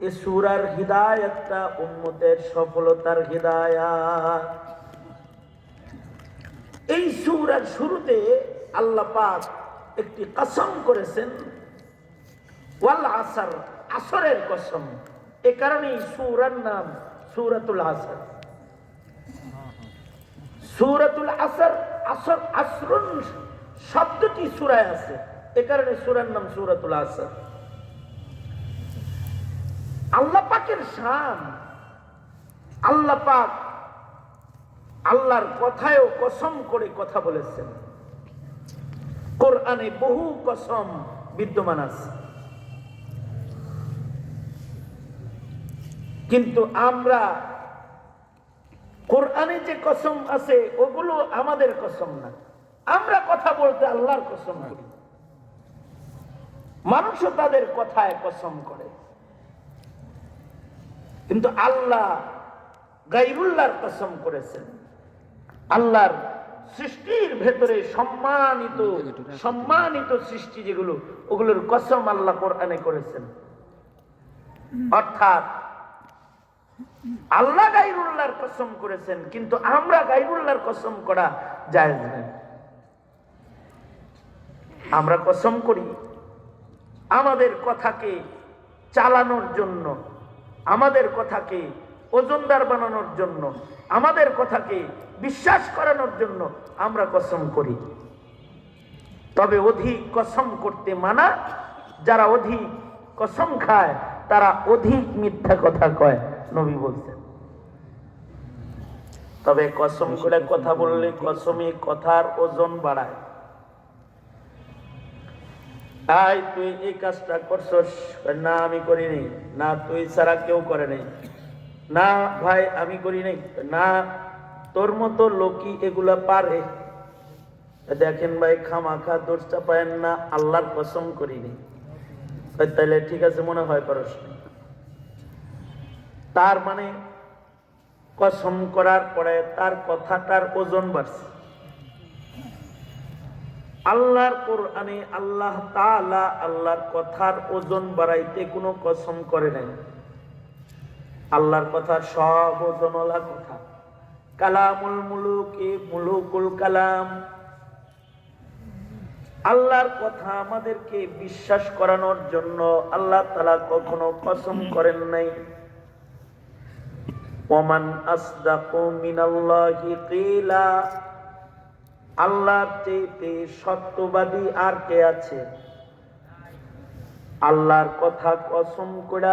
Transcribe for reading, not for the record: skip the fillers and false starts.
এই সূরার হিদায়াতটা উম্মতের সফলতার হিদায়াত। এই সূরার শুরুতে আল্লাহ পাক একটি কসম করেছেন, ওয়াল আসর, আসরের কসম। এ কারণেই সূরার নাম সূরাতুল আসর। সূরাতুল আসর, আসর, আসরুন শব্দটি সূরায় আছে, এ কারণে সূরার নাম সূরাতুল আসর। আল্লাহ পাকের শান, আল্লাহ পাক আল্লাহর কথায়ও কসম করে কথা বলেছেন। কোরআনে বহু কসম বিদ্যমান আছে, কিন্তু আমরা কোরআনে যে কসম আছে ওগুলো আমাদের কসম না। আমরা কথা বলতে আল্লাহর কসম করি, মানুষও তাদের কথায় কসম করে, কিন্তু আল্লাহ গায়রুল্লাহর কসম করেছেন। আল্লাহর সৃষ্টির ভেতরে সম্মানিত সম্মানিত সৃষ্টি যেগুলো, ওগুলোর কসম আল্লাহ কোরআনে করেছেন। অর্থাৎ আল্লাহ গায়রুল্লাহর কসম করেছেন, কিন্তু আমরা গায়রুল্লাহর কসম করা জায়েজ নেই। আমরা কসম করি আমাদের কথাকে চালানোর জন্য, আমাদের কথাকে ওজনদার বানানোর জন্য, আমাদের কথাকে বিশ্বাস করানোর জন্য আমরা কসম করি। তবে অধিক কসম করতে মানা। যারা অধিক কসম খায় তারা অধিক মিথ্যা কথা কয়, নবী বলছেন। তবে কসম করে কথা বললে কসমে কথার ওজন বাড়ায়। আয় তুই এই কাজটা করছস, না আমি করিনি, না তুই ছাড়া কেউ করে নাই, না ভাই আমি করি নাই, না তোর মতো লোকই এগুলা পারে। দেখেন ভাই, খামাখা দোষ চাপায়েন না, আল্লাহর কসম করিনি। তাইলে ঠিক আছে, মনে হয় করস না। তার মানে কসম করার পরে তার কথাটার ওজন বাড়ছে। আল্লাহর কোরআনে আল্লাহ তাআলা আল্লাহর কথার ওজন বাড়াইতে কোনো কসম করে নাই। আল্লাহর কথা সব ওজনওয়ালা কথা। কালামুল মুলুকি মুলুকুল কালাম। আল্লাহর কথা আমাদেরকে বিশ্বাস করানোর জন্য আল্লাহ তাআলা কখনো কসম করেন নাই। ওমান আসদাকু মিনাল্লাহি কিলা। আল্লাহর চেয়ে সত্যবাদী আর কে আছে? আল্লাহর কথা কসম করে